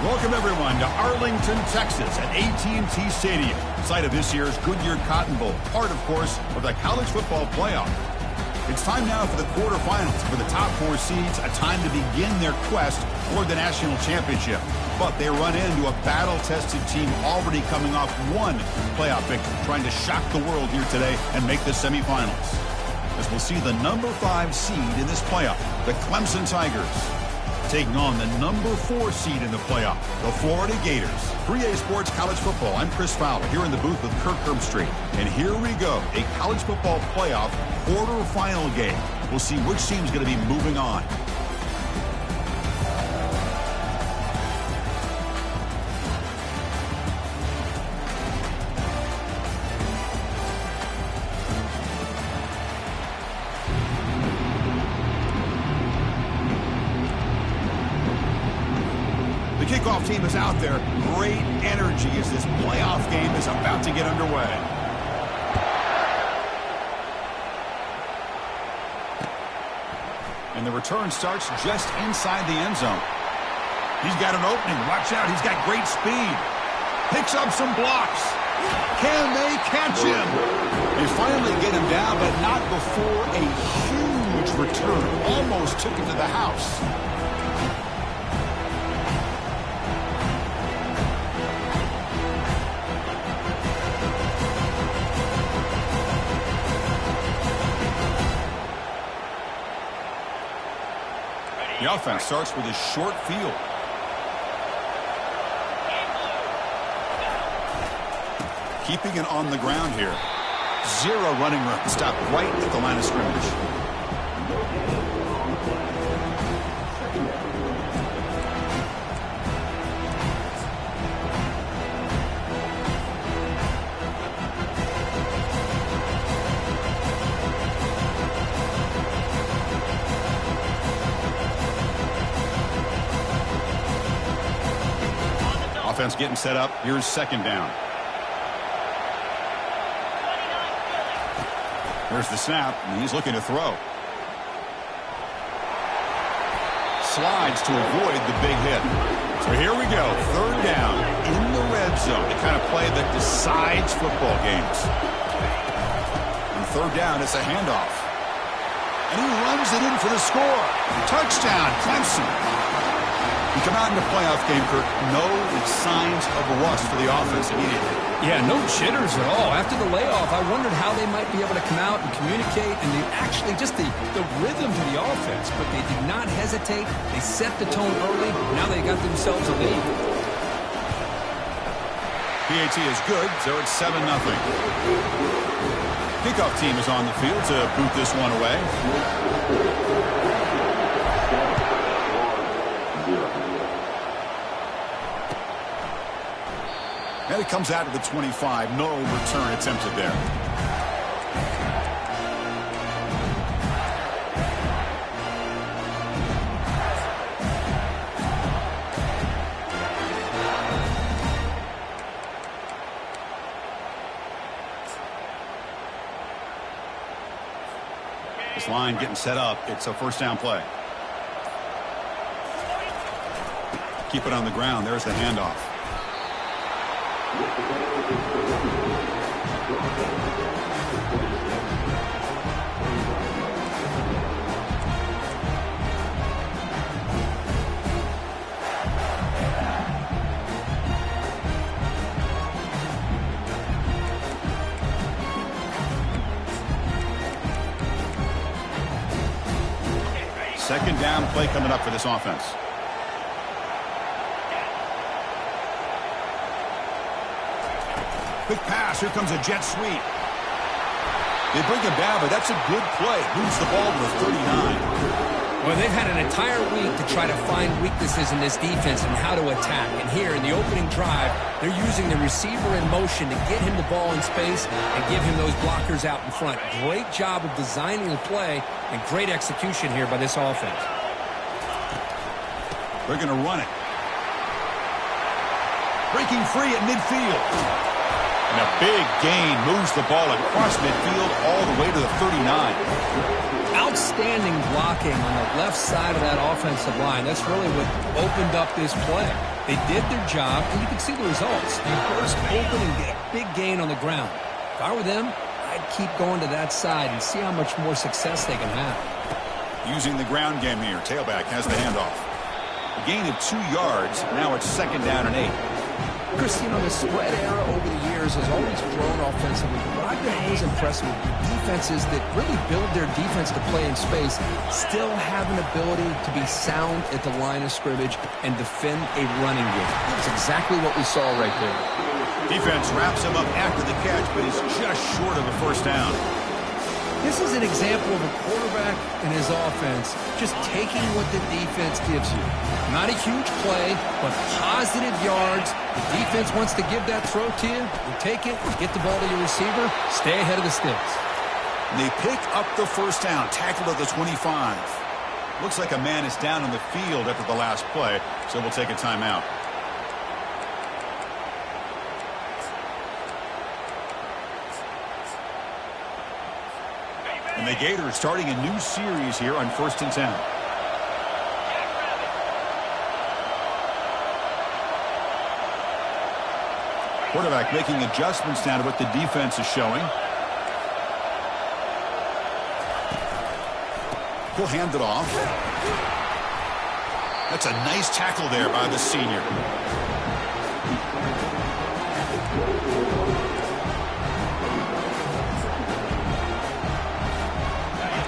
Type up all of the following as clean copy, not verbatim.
Welcome, everyone, to Arlington, Texas at AT&T Stadium, site of this year's Goodyear Cotton Bowl, part, of course, of the college football playoff. It's time now for the quarterfinals for the top four seeds, a time to begin their quest for the national championship. But they run into a battle-tested team already coming off one playoff victory, trying to shock the world here today and make the semifinals. As we'll see the number 5 seed in this playoff, the Clemson Tigers, taking on the number 4 seed in the playoff, the Florida Gators. 3A Sports College Football, I'm Chris Fowler, here in the booth with Kirk Herbstreit. And here we go, a college football playoff quarterfinal game. We'll see which team's going to be moving on. Kickoff team is out there. Great energy as this playoff game is about to get underway. And the return starts just inside the end zone. He's got an opening. Watch out. He's got great speed. Picks up some blocks. Can they catch him? They finally get him down, but not before a huge return. Almost took it to the house. The offense starts with a short field. Keeping it on the ground here. Zero running room. Stopped right at the line of scrimmage. Offense getting set up. Here's second down. There's the snap, and he's looking to throw. Slides to avoid the big hit. So here we go. Third down in the red zone. The kind of play that decides football games. And third down, it's a handoff. And he runs it in for the score. Touchdown, Clemson. You come out in the playoff game, Kirk, no signs of rust for the offense immediately. Yeah, no jitters at all. After the layoff, I wondered how they might be able to come out and communicate and actually just the rhythm to the offense. But they did not hesitate. They set the tone early. Now they got themselves a lead. PAT is good, so it's 7-0. Kickoff team is on the field to boot this one away. And it comes out to the 25. No return attempted there. This line getting set up. It's a first down play. Keep it on the ground. There's the handoff. Second down play coming up for this offense. Quick pass. Here comes a jet sweep. They bring him down, but that's a good play. Moves the ball to the 39. Well, they've had an entire week to try to find weaknesses in this defense and how to attack. And here in the opening drive, they're using the receiver in motion to get him the ball in space and give him those blockers out in front. Great job of designing the play and great execution here by this offense. They're going to run it. Breaking free at midfield. And a big gain moves the ball across midfield all the way to the 39. Outstanding blocking on the left side of that offensive line. That's really what opened up this play. They did their job, and you can see the results. They burst open and get a big gain on the ground. If I were them, I'd keep going to that side and see how much more success they can have. Using the ground game here. Tailback has the handoff. A gain of 2 yards. Now it's 2nd down and 8. Chris, you know, the spread era over the years has always grown offensively. But what I've been always impressed with defenses that really build their defense to play in space still have an ability to be sound at the line of scrimmage and defend a running game. That's exactly what we saw right there. Defense wraps him up after the catch, but he's just short of a 1st down. This is an example of a quarterback and his offense just taking what the defense gives you. Not a huge play, but positive yards. The defense wants to give that throw to you. You take it, you get the ball to your receiver, stay ahead of the sticks. And they pick up the 1st down, tackled at the 25. Looks like a man is down on the field after the last play, so we'll take a timeout. And the Gators starting a new series here on 1st and 10. Quarterback making adjustments now to what the defense is showing. He'll hand it off. That's a nice tackle there by the senior.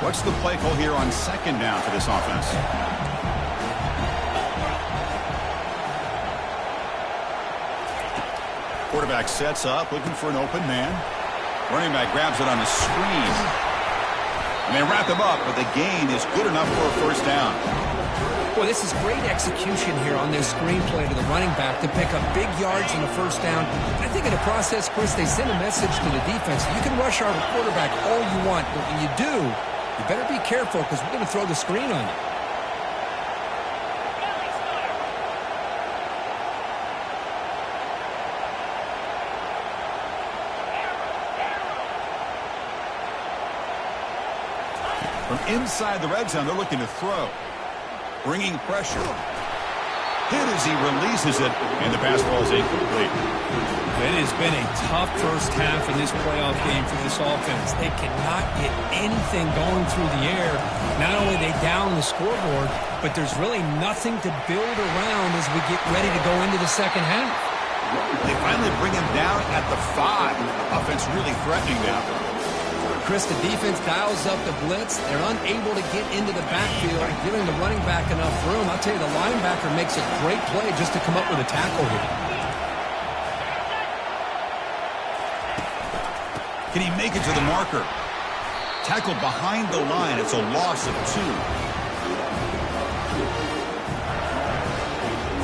What's the play call here on 2nd down for this offense? Quarterback sets up, looking for an open man. Running back grabs it on a screen. And they wrap him up, but the gain is good enough for a 1st down. Boy, this is great execution here on their screenplay to the running back to pick up big yards in the 1st down. I think in the process, Chris, they send a message to the defense. You can rush our quarterback all you want, but when you do, you better be careful because we're going to throw the screen on you. From inside the red zone, they're looking to throw. Bringing pressure. Hit as he releases it, and the pass ball is incomplete. It has been a tough 1st half in this playoff game for this offense. They cannot get anything going through the air. Not only are they down the scoreboard, but there's really nothing to build around as we get ready to go into the 2nd half. They finally bring him down at the 5. Offense really threatening now. Chris, the defense dials up the blitz. They're unable to get into the backfield, giving the running back enough room. I'll tell you, the linebacker makes a great play just to come up with a tackle here. Can he make it to the marker? Tackled behind the line. It's a loss of 2.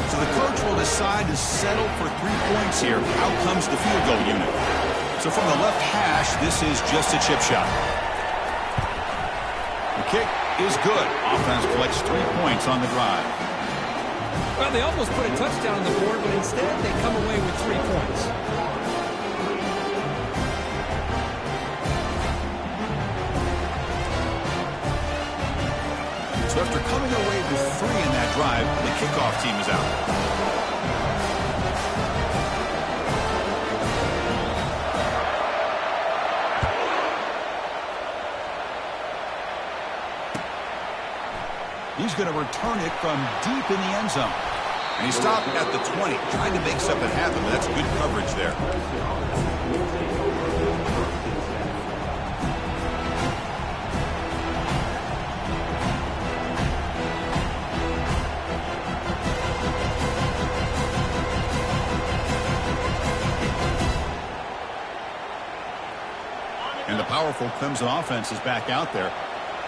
So the coach will decide to settle for 3 points here. Out comes the field goal unit. So from the left hash, this is just a chip shot. The kick is good. Offense collects 3 points on the drive. Well, they almost put a touchdown on the board, but instead they come away with 3 points. So after coming away with 3 in that drive, the kickoff team is out. He's going to return it from deep in the end zone. And he stopped at the 20, trying to make something happen, but that's good coverage there. And the powerful Clemson offense is back out there.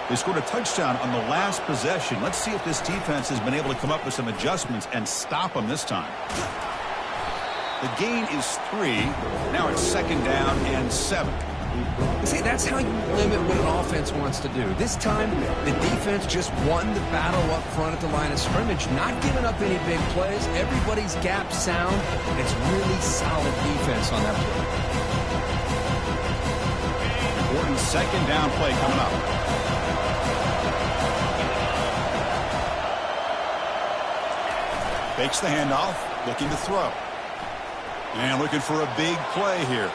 They scored a touchdown on the last possession. Let's see if this defense has been able to come up with some adjustments and stop them this time. The gain is 3. Now it's 2nd down and 7. See, that's how you limit what an offense wants to do. This time, the defense just won the battle up front at the line of scrimmage, not giving up any big plays. Everybody's gap sound. It's really solid defense on that play. Important 2nd down play coming up. Fakes the handoff, looking to throw. And looking for a big play here.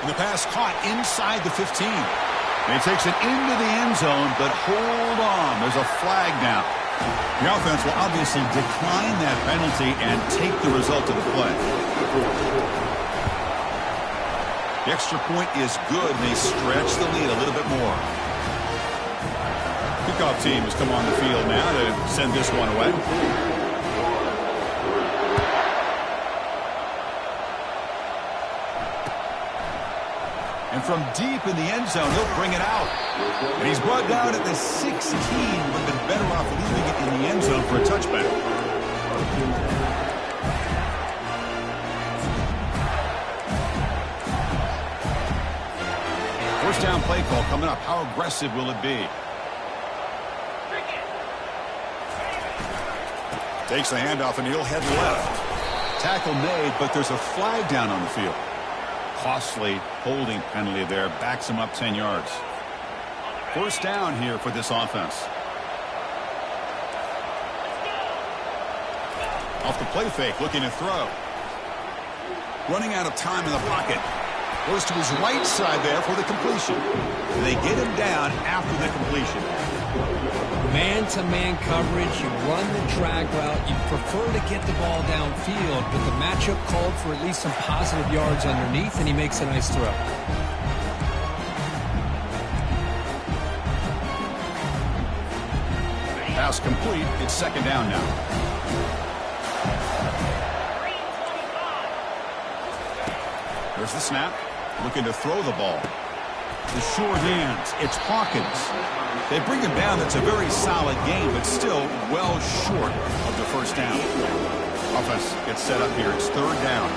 And the pass caught inside the 15. And he takes it into the end zone, but hold on. There's a flag now. The offense will obviously decline that penalty and take the result of the play. The extra point is good, and they stretch the lead a little bit more. Kickoff team has come on the field now to send this one away. And from deep in the end zone, he'll bring it out. And he's brought down at the 16. Would have been better off leaving it in the end zone for a touchback. First down play call coming up. How aggressive will it be? Takes the handoff, and he'll head left. Tackle made, but there's a flag down on the field. Costly holding penalty there. Backs him up 10 yards. First down here for this offense. Off the play fake, looking to throw. Running out of time in the pocket. Goes to his right side there for the completion. And they get him down after the completion. Man-to-man coverage, you run the drag route, you prefer to get the ball downfield, but the matchup called for at least some positive yards underneath, and he makes a nice throw. Pass complete. It's second down now. There's the snap. Looking to throw the ball. The sure hands. It's Hawkins. They bring him down. That's a very solid game, but still well short of the first down. Offense gets set up here. It's third down.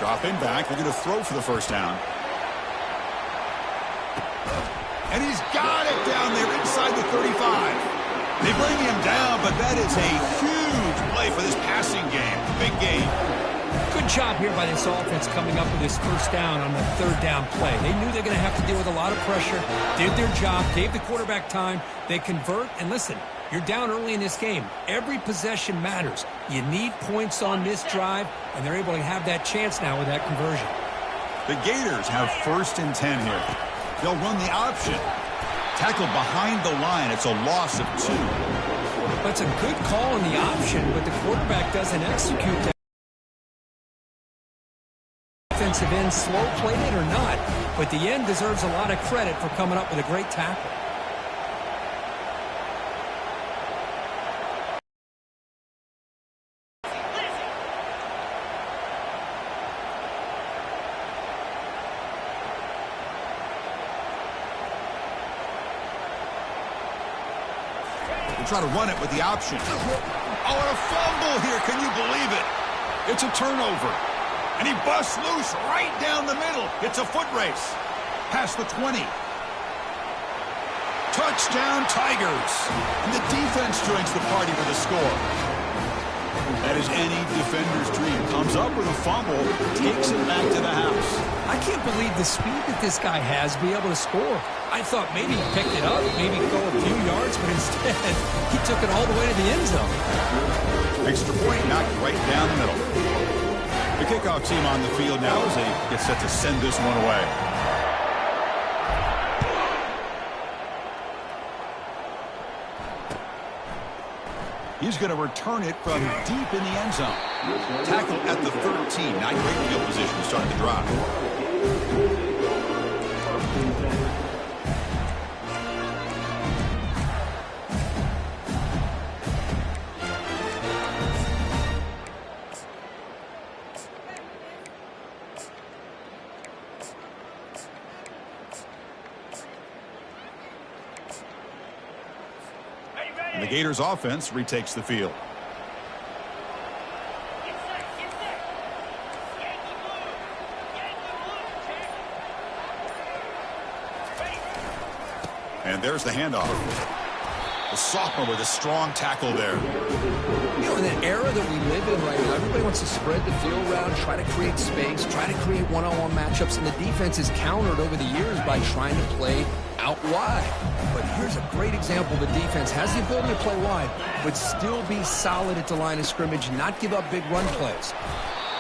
Dropping back. They're going to throw for the first down. And he's got it down there inside the 35. They bring him down, but that is a huge play for this passing game. Big game. Good job here by this offense coming up with this first down on the third down play. They knew they're going to have to deal with a lot of pressure, did their job, gave the quarterback time. They convert, and listen, you're down early in this game. Every possession matters. You need points on this drive, and they're able to have that chance now with that conversion. The Gators have first and 10 here. They'll run the option. Tackled behind the line. It's a loss of 2. That's a good call in the option, but the quarterback doesn't execute that. Defensive end slow played it or not, but the end deserves a lot of credit for coming up with a great tackle. They try to run it with the option. Oh, and a fumble here. Can you believe it? It's a turnover. And he busts loose right down the middle. It's a foot race. Past the 20. Touchdown, Tigers. And the defense joins the party for the score. That is any defender's dream. Comes up with a fumble, takes it back to the house. I can't believe the speed that this guy has to be able to score. I thought maybe he picked it up, maybe go a few yards, but instead he took it all the way to the end zone. Extra point knocked right down the middle. The kickoff team on the field now as they get set to send this one away. He's going to return it from deep in the end zone. Tackle at the 13. Not great field position to start the drive. The Gators offense retakes the field. And there's the handoff. The sophomore with a strong tackle there. You know, in the era that we live in right now, everybody wants to spread the field around, try to create space, try to create one-on-one matchups, and the defense is countered over the years by trying to play out wide. But here's a great example. The defense has the ability to play wide, but still be solid at the line of scrimmage, not give up big run plays.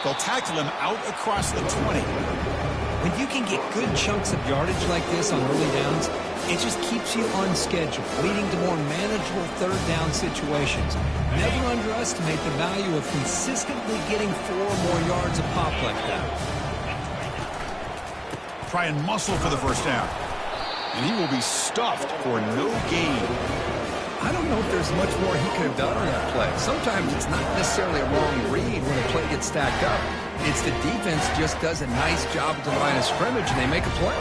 They'll tackle him out across the 20. When you can get good chunks of yardage like this on early downs, it just keeps you on schedule, leading to more manageable third down situations. Never underestimate the value of consistently getting 4 more yards a pop like that. Try and muscle for the first down. And he will be stuffed for no gain. I don't know if there's much more he could have done on that play. Sometimes it's not necessarily a wrong read when the play gets stacked up. It's the defense just does a nice job at the line of scrimmage, and they make a play.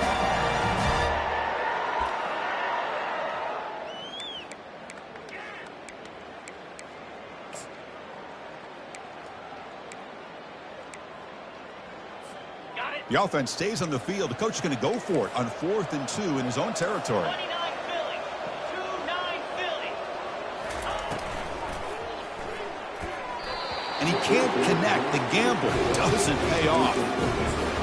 The offense stays on the field. The coach is going to go for it on 4th and 2 in his own territory. And he can't connect. The gamble doesn't pay off.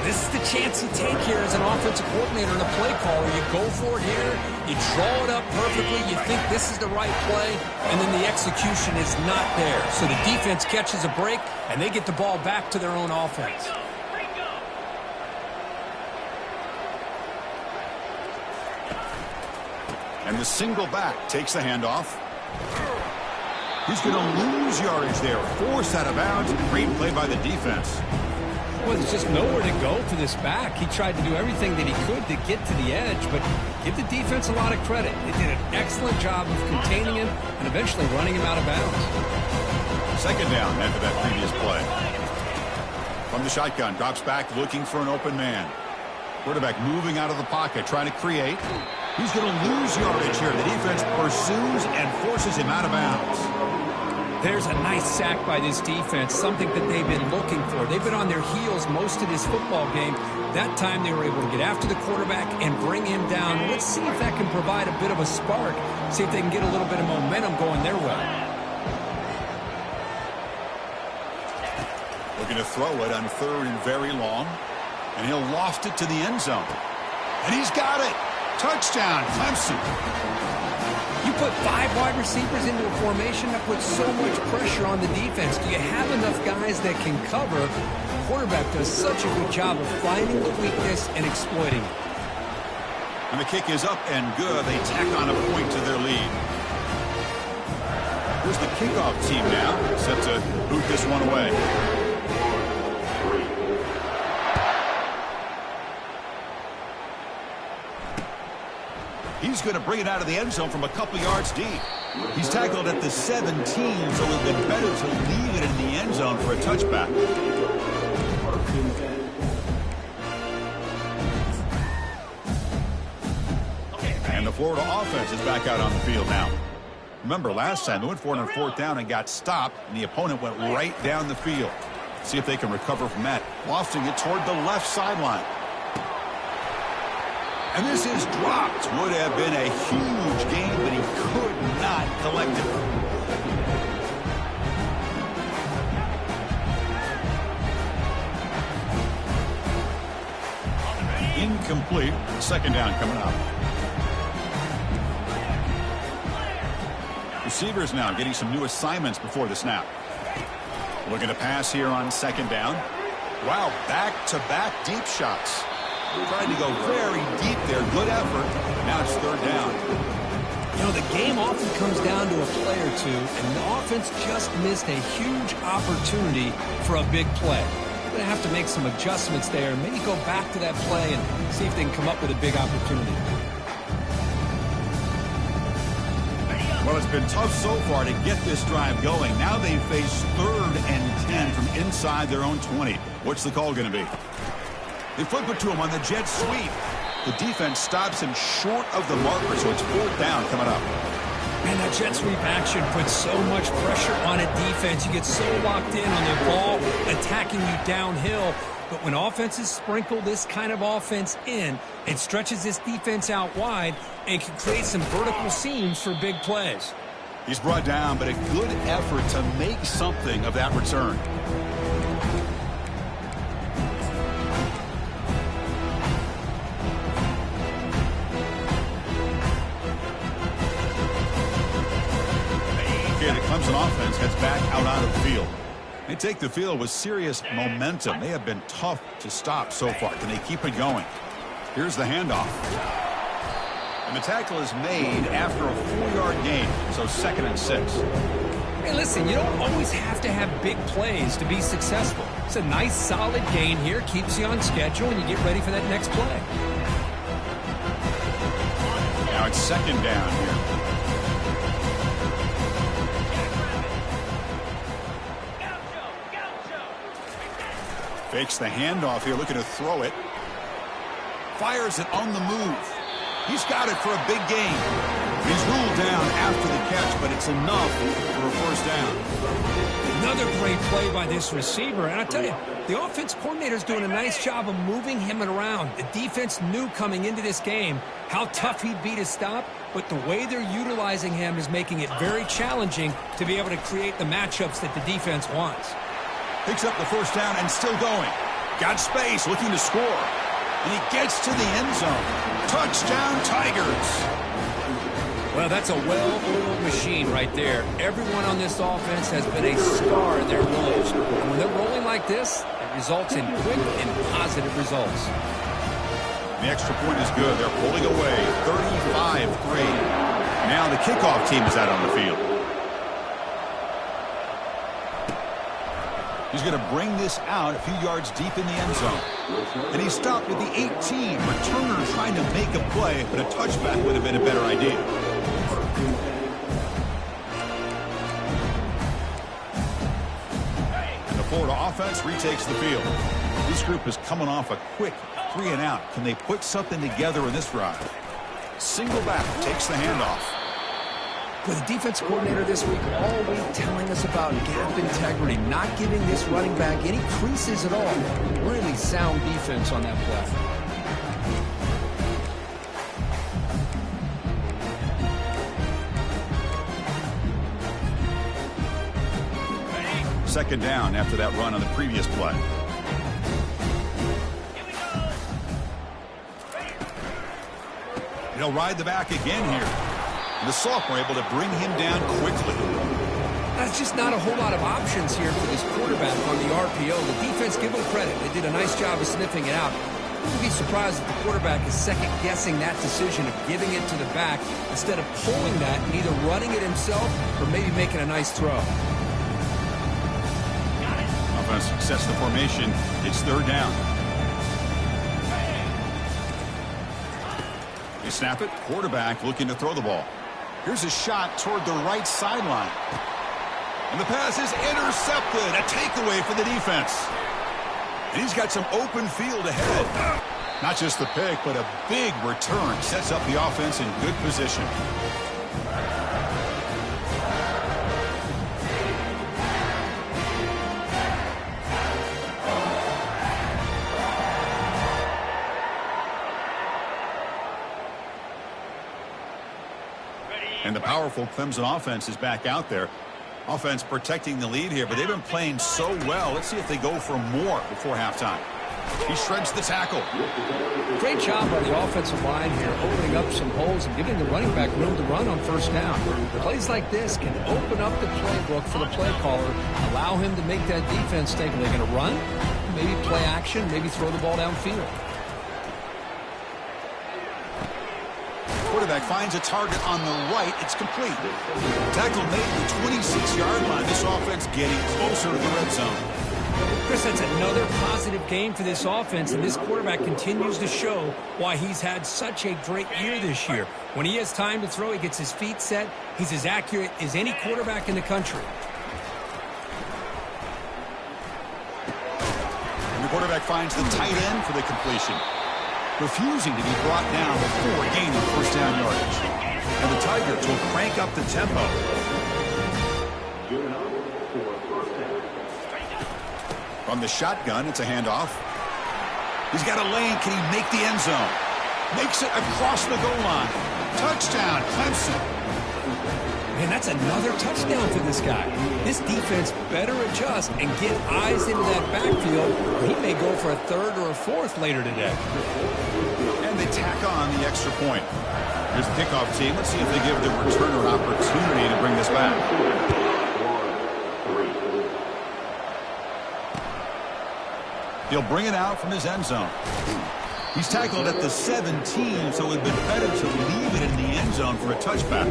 This is the chance you take here as an offensive coordinator and a play caller. You go for it here. You draw it up perfectly. You think this is the right play, and then the execution is not there. So the defense catches a break, and they get the ball back to their own offense. And the single back takes the handoff. He's going to lose yardage there. Forced out of bounds. Great play by the defense. Well, there's just nowhere to go for this back. He tried to do everything that he could to get to the edge, but give the defense a lot of credit. They did an excellent job of containing him and eventually running him out of bounds. Second down after that previous play. From the shotgun, drops back looking for an open man. Quarterback moving out of the pocket, trying to create. He's going to lose yardage here. The defense pursues and forces him out of bounds. There's a nice sack by this defense, something that they've been looking for. They've been on their heels most of this football game. That time they were able to get after the quarterback and bring him down. Let's see if that can provide a bit of a spark. See if they can get a little bit of momentum going their way. Looking to throw it on 3rd and very long. And he'll loft it to the end zone. And he's got it. Touchdown, Clemson. You put 5 wide receivers into a formation that puts so much pressure on the defense. Do you have enough guys that can cover? The quarterback does such a good job of finding the weakness and exploiting it. And the kick is up and good. They tack on a point to their lead. Here's the kickoff team now, set to boot this one away. He's going to bring it out of the end zone from a couple yards deep. He's tackled at the 17, so it would have been better to leave it in the end zone for a touchback. And the Florida offense is back out on the field now. Remember, last time they went for it on 4th down and got stopped, and the opponent went right down the field. See if they can recover from that. Lofting it toward the left sideline. And this is dropped. Would have been a huge game, but he could not collect it. Incomplete. Second down coming up. Receivers now getting some new assignments before the snap. Looking to pass here on second down. Wow, back-to-back deep shots. Trying to go very deep there. Good effort. Now it's 3rd down. You know, the game often comes down to a play or two, and the offense just missed a huge opportunity for a big play. They're going to have to make some adjustments there, maybe go back to that play and see if they can come up with a big opportunity. Well, it's been tough so far to get this drive going. Now they face 3rd and 10 from inside their own 20. What's the call going to be? They flip it to him on the jet sweep. The defense stops him short of the marker, so it's 4th down coming up. Man, that jet sweep action puts so much pressure on a defense. You get so locked in on their ball attacking you downhill. But when offenses sprinkle this kind of offense in, it stretches this defense out wide and can create some vertical seams for big plays. He's brought down, but a good effort to make something of that return. Okay, the Clemson offense heads back out on the field. They take the field with serious momentum. They have been tough to stop so far. Can they keep it going? Here's the handoff. And the tackle is made after a 4-yard gain, so 2nd and 6. Hey, listen, you don't always have to have big plays to be successful. It's a nice, solid gain here, keeps you on schedule, and you get ready for that next play. Now it's 2nd down here. Fakes the handoff here, looking to throw it. Fires it on the move. He's got it for a big gain. He's ruled down after the catch, but it's enough for a 1st down. Another great play by this receiver. And I tell you, the offense coordinator's doing a nice job of moving him around. The defense knew coming into this game how tough he'd be to stop, but the way they're utilizing him is making it very challenging to be able to create the matchups that the defense wants. Picks up the 1st down and still going. Got space, looking to score. And he gets to the end zone. Touchdown, Tigers. Well, that's a well-oiled machine right there. Everyone on this offense has been a star in their roles. And when they're rolling like this, it results in quick and positive results. The extra point is good. They're pulling away 35-3. Now the kickoff team is out on the field. He's going to bring this out a few yards deep in the end zone. And he stopped at the 18. Returner trying to make a play, but a touchback would have been a better idea. And the Florida offense retakes the field. This group is coming off a quick 3-and-out. Can they put something together in this drive? Single back takes the handoff. With the defense coordinator this week all week telling us about gap integrity, not giving this running back any creases at all. Really sound defense on that play. Second down after that run on the previous play. He'll ride the back again here. The sophomore able to bring him down quickly. That's just not a whole lot of options here for this quarterback on the RPO. The defense, give them credit. They did a nice job of sniffing it out. Wouldn't be surprised if the quarterback is second-guessing that decision of giving it to the back instead of pulling that and either running it himself or maybe making a nice throw. Offense sets the formation. It's 3rd down. They snap it. Quarterback looking to throw the ball. Here's a shot toward the right sideline. And the pass is intercepted. A takeaway for the defense. And he's got some open field ahead. Not just the pick, but a big return. Sets up the offense in good position. And the powerful Clemson offense is back out there. Offense protecting the lead here, but they've been playing so well. Let's see if they go for more before halftime. He shreds the tackle. Great job by the offensive line here, opening up some holes and giving the running back room to run on 1st down. Plays like this can open up the playbook for the play caller, allow him to make that defense think, are they going to run? Maybe play action, maybe throw the ball downfield. Quarterback finds a target on the right. It's complete. Tackle made at the 26-yard line. This offense getting closer to the red zone. Chris, that's another positive game for this offense, and this quarterback continues to show why he's had such a great year this year. When he has time to throw, he gets his feet set. He's as accurate as any quarterback in the country. And the quarterback finds the tight end for the completion. Refusing to be brought down before gaining 1st down yardage. And the Tigers will crank up the tempo. From the shotgun, it's a handoff. He's got a lane. Can he make the end zone? Makes it across the goal line. Touchdown, Clemson. Man, that's another touchdown for this guy. This defense better adjust and get eyes into that backfield. He may go for a third or a fourth later today. And they tack on the extra point. Here's the kickoff team. Let's see if they give the returner an opportunity to bring this back. He'll bring it out from his end zone. He's tackled at the 17, so it would have been better to leave it in the end zone for a touchback.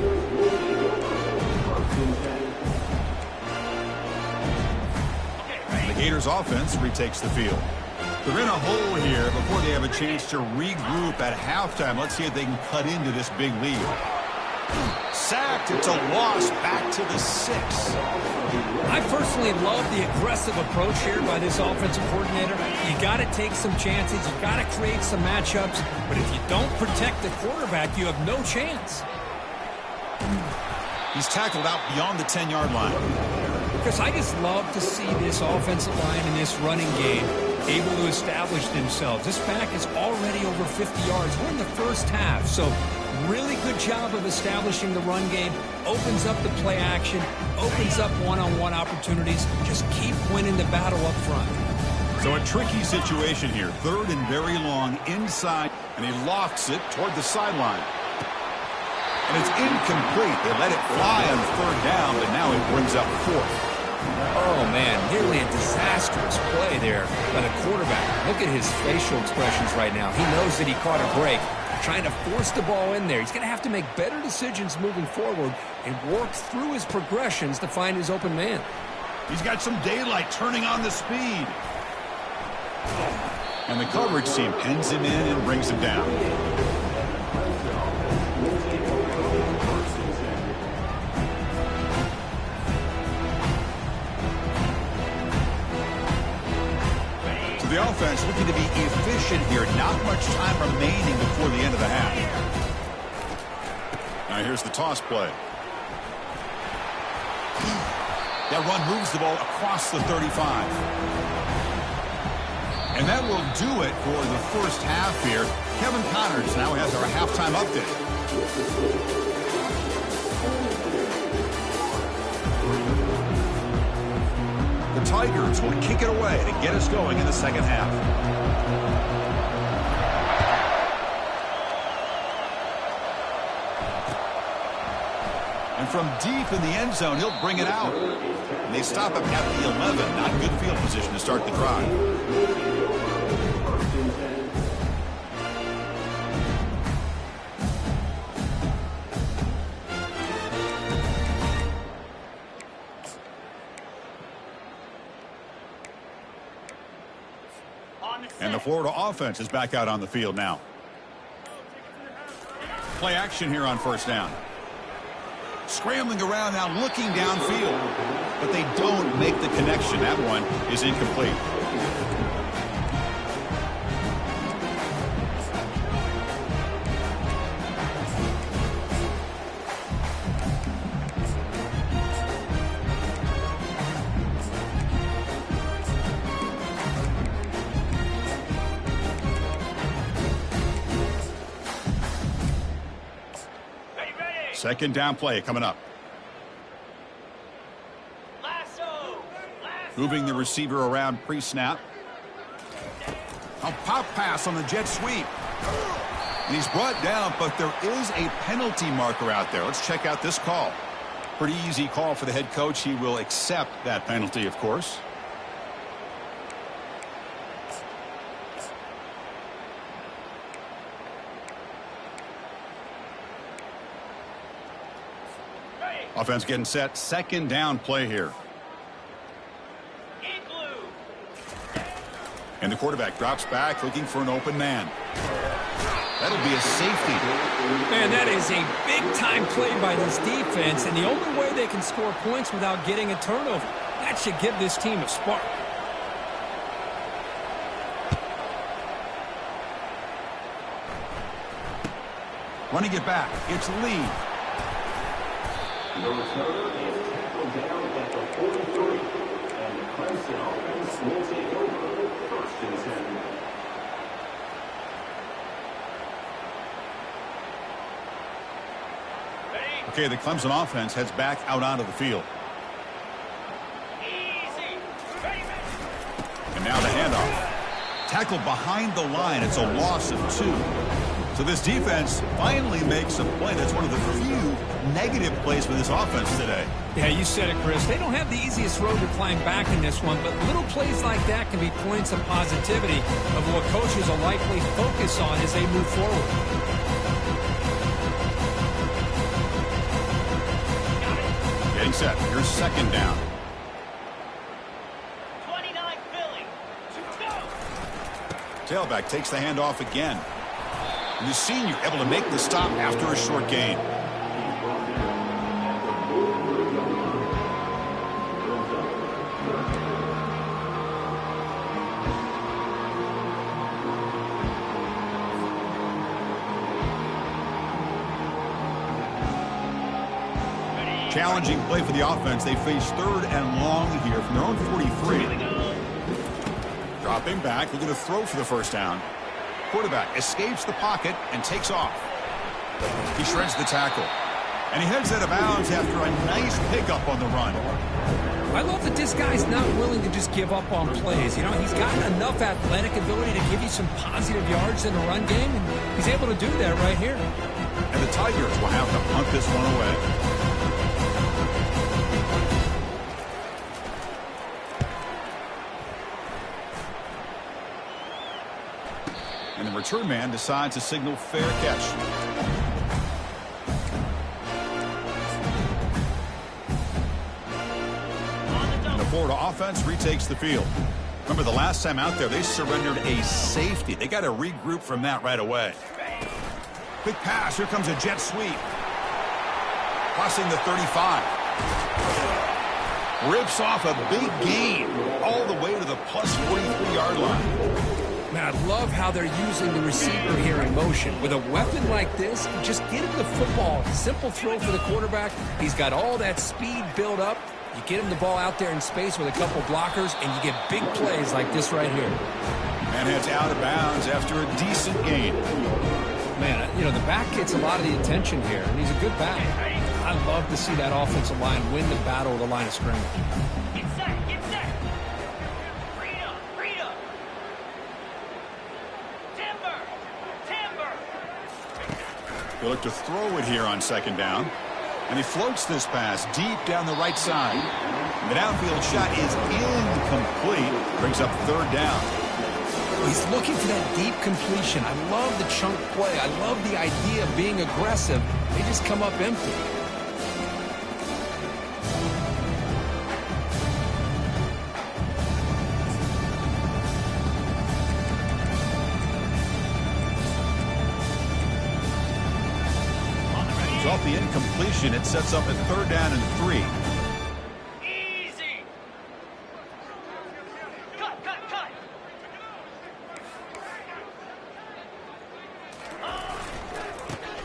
The Gators offense retakes the field. They're in a hole here before they have a chance to regroup at halftime. Let's see if they can cut into this big lead. Sacked. It's a loss back to the 6. I personally love the aggressive approach here by this offensive coordinator. You got to take some chances. You got to create some matchups. But if you don't protect the quarterback, you have no chance. He's tackled out beyond the 10-yard line. Because I just love to see this offensive line in this running game able to establish themselves. This back is already over 50 yards. We're in the first half, so really good job of establishing the run game. Opens up the play action, opens up one-on-one opportunities. Just keep winning the battle up front. So a tricky situation here. Third and very long inside, and he lofts it toward the sideline. And it's incomplete. They let it fly on third down, but now it brings up fourth. Oh, man, nearly a disastrous play there by the quarterback. Look at his facial expressions right now. He knows that he caught a break, trying to force the ball in there. He's going to have to make better decisions moving forward and work through his progressions to find his open man. He's got some daylight turning on the speed. And the coverage team pins him in and brings him down. The offense looking to be efficient here. Not much time remaining before the end of the half. Now here's the toss play. That run moves the ball across the 35. And that will do it for the first half here. Kevin Connors now has our halftime update. The Tigers will kick it away to get us going in the second half. And from deep in the end zone, he'll bring it out. And they stop him at the 11. Not good field position to start the drive. And the Florida offense is back out on the field now. Play action here on first down. Scrambling around now, looking downfield. But they don't make the connection. That one is incomplete. Second down play coming up. Moving the receiver around pre-snap. A pop pass on the jet sweep. And he's brought down, but there is a penalty marker out there. Let's check out this call. Pretty easy call for the head coach. He will accept that penalty, of course. Offense getting set. Second down play here. And the quarterback drops back looking for an open man. That'll be a safety. Man, that is a big-time play by this defense, and the only way they can score points without getting a turnover. That should give this team a spark. Running it back. It's Lee. The returner is tackled down at the 43, and the Clemson offense will take over first and 10. Okay, the Clemson offense heads back out onto the field. And now the handoff. Tackled behind the line. It's a loss of 2. So this defense finally makes a play. That's one of the few negative plays for this offense today. Yeah, you said it, Chris. They don't have the easiest road to climb back in this one, but little plays like that can be points of positivity of what coaches will likely focus on as they move forward. Getting set. Here's second down. 29 Philly. Tailback takes the handoff again. And the senior able to make the stop after a short gain. Challenging play for the offense. They face 3rd and long here from their own 43. Dropping back, looking to throw for the first down. Quarterback escapes the pocket and takes off. He shreds the tackle. And he heads out of bounds after a nice pickup on the run. I love that this guy's not willing to just give up on plays. You know, he's got enough athletic ability to give you some positive yards in the run game, and he's able to do that right here. And the Tigers will have to punt this one away. And the return man decides to signal fair catch. And the Florida offense retakes the field. Remember, the last time out there, they surrendered a safety. They got to regroup from that right away. Quick pass. Here comes a jet sweep. Crossing the 35. Rips off a big gain all the way to the plus 43-yard line. Man, I love how they're using the receiver here in motion. With a weapon like this, just get him the football. Simple throw for the quarterback. He's got all that speed built up. You get him the ball out there in space with a couple blockers, and you get big plays like this right here. And heads out of bounds after a decent gain. Man, you know, the back gets a lot of the attention here, and he's a good back. I love to see that offensive line win the battle at the line of scrimmage. Get set, get set. Read up, read up. Timber, timber. They look to throw it here on second down. And he floats this pass deep down the right side. And the downfield shot is incomplete. Brings up third down. He's looking for that deep completion. I love the chunk play. I love the idea of being aggressive. They just come up empty. Off the incompletion, it sets up a third down and 3. Easy. Cut, cut, cut.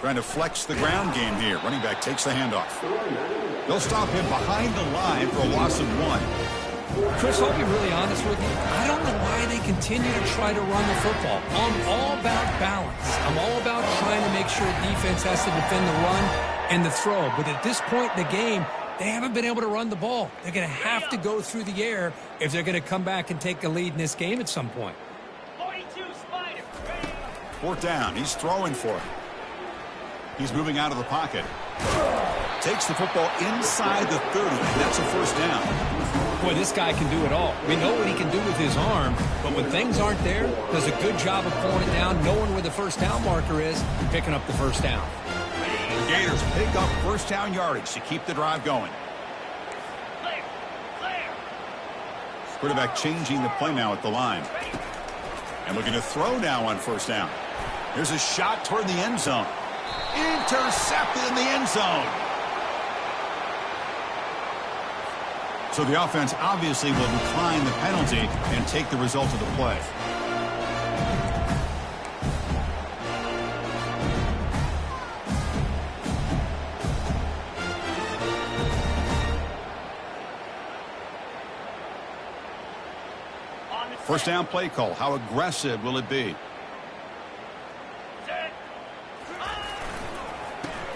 Trying to flex the ground game here. Running back takes the handoff. They'll stop him behind the line for a loss of 1. Chris, I'll be really honest with you. I don't know why they continue to try to run the football. I'm all about balance. I'm all about trying to make sure defense has to defend the run and the throw. But at this point in the game, they haven't been able to run the ball. They're going to have to go through the air if they're going to come back and take a lead in this game at some point. 42 Spider. Fourth down. He's throwing for it. He's moving out of the pocket. Takes the football inside the 30, and that's a first down. Boy, this guy can do it all. We know what he can do with his arm, but when things aren't there, does a good job of pulling it down, knowing where the first down marker is, and picking up the first down. The Gators pick up first down yardage to keep the drive going. Clear, clear. Quarterback changing the play now at the line. And looking to throw now on first down. Here's a shot toward the end zone. Intercepted in the end zone. So the offense obviously will decline the penalty and take the result of the play. First down play call. How aggressive will it be?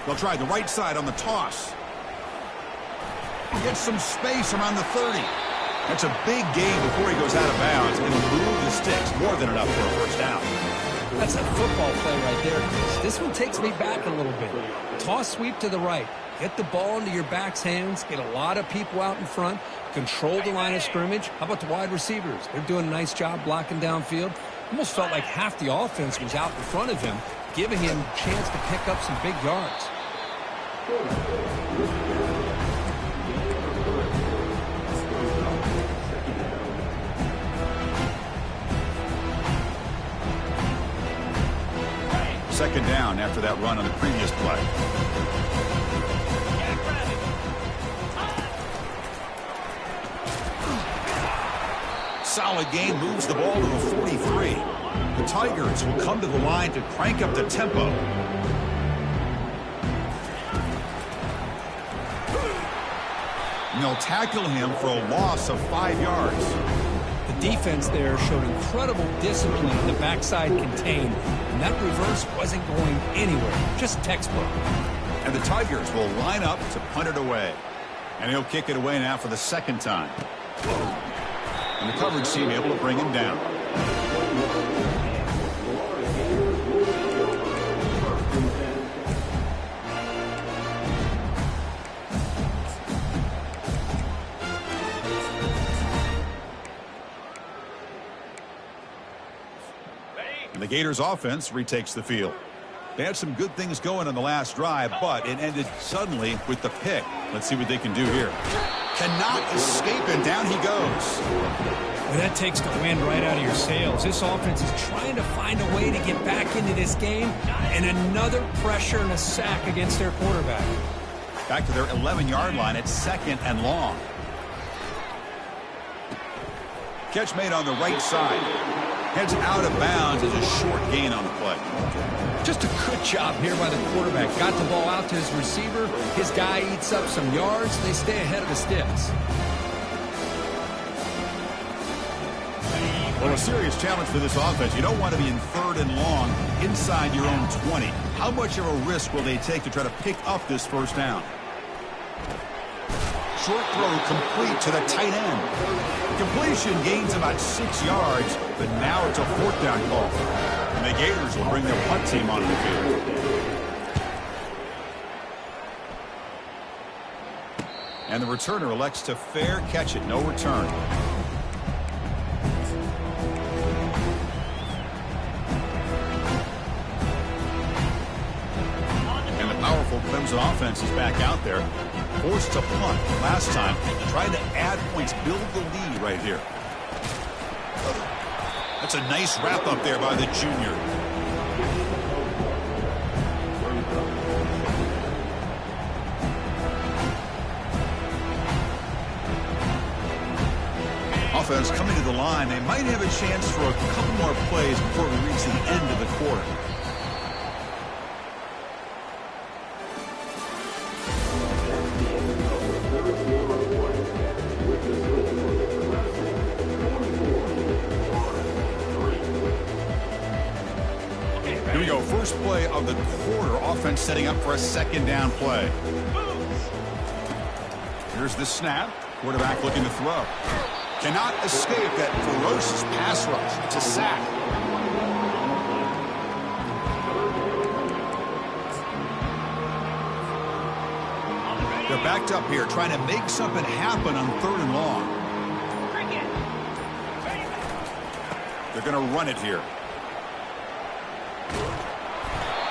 They'll try the right side on the toss. He gets some space around the 30. That's a big gain before he goes out of bounds, and he'll move the sticks more than enough for a first down. That's a football play right there, Chris. This one takes me back a little bit. Toss sweep to the right. Get the ball into your back's hands. Get a lot of people out in front. Control the line of scrimmage. How about the wide receivers? They're doing a nice job blocking downfield. Almost felt like half the offense was out in front of him, giving him a chance to pick up some big yards. Second down after that run on the previous play. Solid gain, moves the ball to the 43. The Tigers will come to the line to crank up the tempo. And they'll tackle him for a loss of 5 yards. The defense there showed incredible discipline on the backside contained, and that reverse wasn't going anywhere, just textbook. And the Tigers will line up to punt it away. And he'll kick it away now for the second time. And the coverage team able to bring him down. And the Gators offense retakes the field. They had some good things going on the last drive, but it ended suddenly with the pick. Let's see what they can do here. Cannot escape, and down he goes. Well, that takes the wind right out of your sails. This offense is trying to find a way to get back into this game, and another pressure and a sack against their quarterback. Back to their 11-yard line at second and long. Catch made on the right side. Heads out of bounds as a short gain on the play. Just a good job here by the quarterback. Got the ball out to his receiver. His guy eats up some yards. They stay ahead of the sticks. Well, a serious challenge for this offense. You don't want to be in third and long inside your own 20. How much of a risk will they take to try to pick up this first down? Short throw complete to the tight end. Completion gains about 6 yards, but now it's a fourth down call. And the Gators will bring their punt team onto the field. And the returner elects to fair catch it, no return. And the powerful Clemson offense is back out there. Forced to punt last time, trying to add points, build the lead right here. That's a nice wrap up there by the junior. Offense coming to the line. They might have a chance for a couple more plays before we reach the end of the quarter. Here we go. First play of the quarter. Offense setting up for a second down play. Here's the snap. Quarterback looking to throw. Cannot escape that ferocious pass rush. It's a sack. They're backed up here trying to make something happen on third and long. They're going to run it here.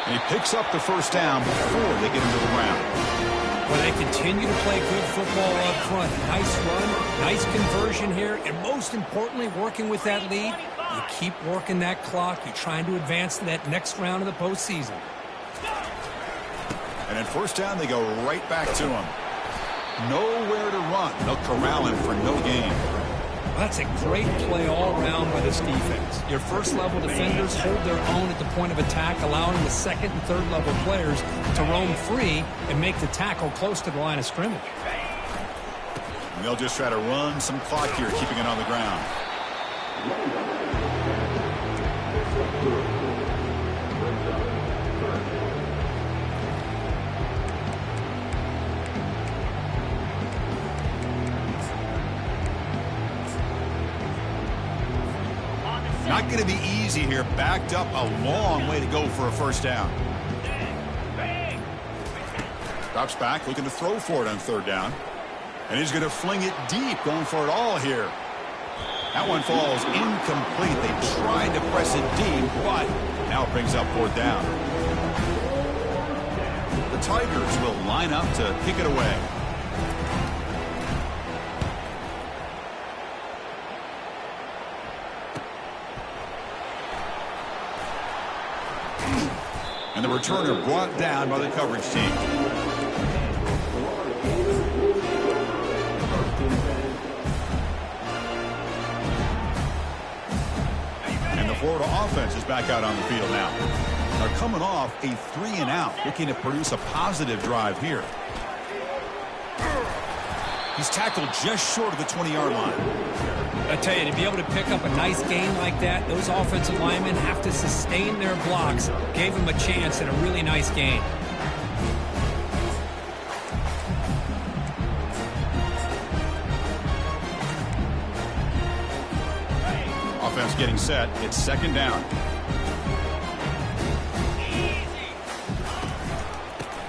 And he picks up the first down before they get into the ground. Well, they continue to play good football up front. Nice run, nice conversion here, and most importantly, working with that lead. You keep working that clock. You're trying to advance to that next round of the postseason. And at first down, they go right back to him. Nowhere to run. They'll corral him for no gain. Well, that's a great play all around by this defense. Your first-level defenders hold their own at the point of attack, allowing the second- and third-level players to roam free and make the tackle close to the line of scrimmage. And they'll just try to run some clock here, keeping it on the ground. not going to be easy here. Backed up a long way to go for a first down. Drops back, looking to throw for it on third down. And he's going to fling it deep, going for it all here. That one falls incomplete. They tried to press it deep, but now it brings up fourth down. The Tigers will line up to kick it away. And the returner brought down by the coverage team. And the Florida offense is back out on the field now. They're coming off a 3-and-out, looking to produce a positive drive here. He's tackled just short of the 20-yard line. I tell you, to be able to pick up a nice gain like that, those offensive linemen have to sustain their blocks. Gave him a chance at a really nice gain. Offense getting set. It's second down.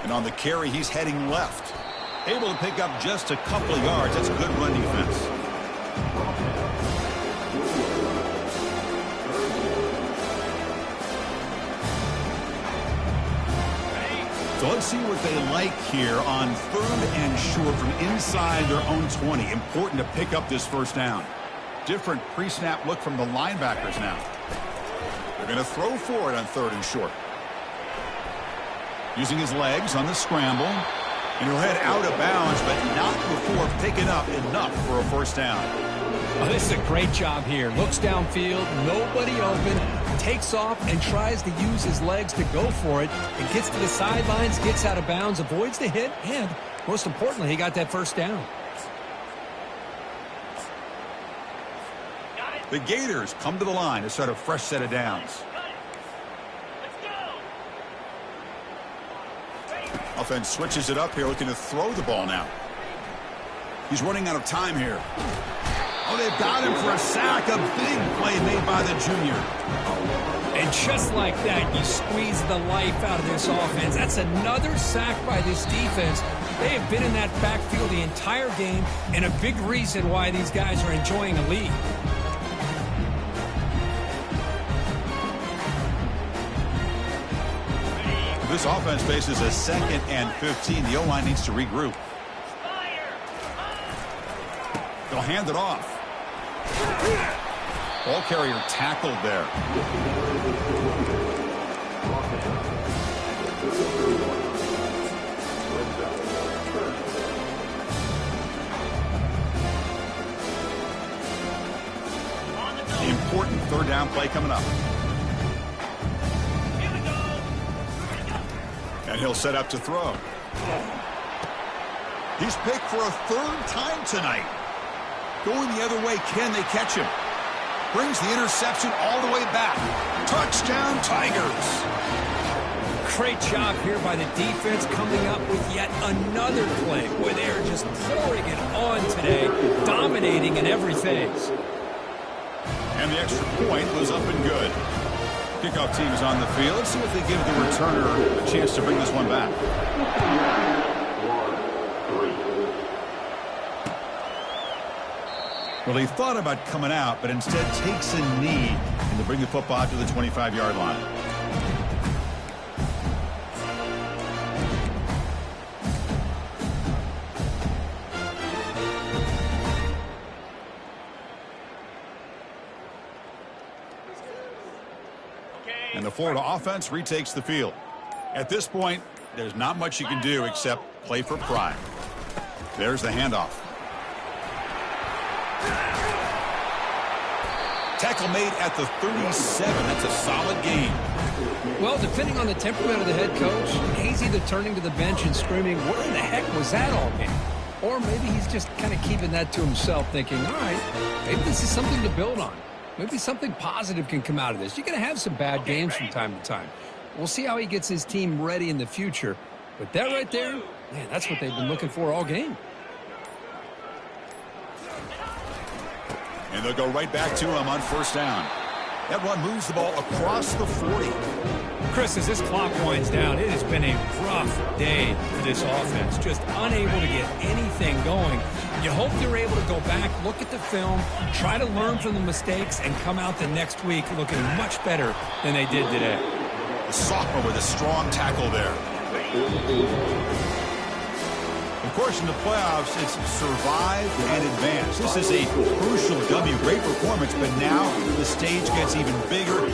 And on the carry, he's heading left. Able to pick up just a couple of yards. That's good run defense. So let's see what they like here on third and short from inside their own 20. Important to pick up this first down. Different pre-snap look from the linebackers now. They're going to throw for it on third and short. Using his legs on the scramble. And he'll head out of bounds, but not before picking up enough for a first down. Oh, this is a great job here. Looks downfield, nobody open, takes off and tries to use his legs to go for it. It gets to the sidelines, gets out of bounds, avoids the hit, and most importantly, he got that first down. The Gators come to the line to start a fresh set of downs. Offense switches it up here, looking to throw the ball now. He's running out of time here. Oh, they've got him for a sack. A big play made by the junior. And just like that, you squeeze the life out of this offense. That's another sack by this defense. They have been in that backfield the entire game, and a big reason why these guys are enjoying a lead. This offense faces a 2nd and 15. The O-line needs to regroup. They'll hand it off. Ball carrier tackled there. The important third down play coming up. And he'll set up to throw. He's picked for a third time tonight. Going the other way, can they catch him? Brings the interception all the way back. Touchdown, Tigers. Great job here by the defense coming up with yet another play where they're just pouring it on today, dominating in every phase. And the extra point was up and good. Kickoff team is on the field. Let's see if they give the returner a chance to bring this one back. Well, he thought about coming out, but instead takes a knee and to bring the football to the 25-yard line. And the Florida offense retakes the field. At this point, there's not much you can do except play for pride. There's the handoff. Tackle made at the 37. That's a solid gain. Well, depending on the temperament of the head coach, he's either turning to the bench and screaming, where in the heck was that all game? Or maybe he's just kind of keeping that to himself, thinking, all right, maybe this is something to build on. Maybe something positive can come out of this. You're going to have some bad games from time to time. We'll see how he gets his team ready in the future. But that right there, man, that's what they've been looking for all game. And they'll go right back to him on first down. That run moves the ball across the 40. Chris, as this clock winds down, it has been a rough day for this offense. Just unable to get anything going. You hope they're able to go back, look at the film, try to learn from the mistakes, and come out the next week looking much better than they did today. The sophomore with a strong tackle there. Of course, in the playoffs, it's survive and advance. This is a crucial W. Great performance, but now the stage gets even bigger.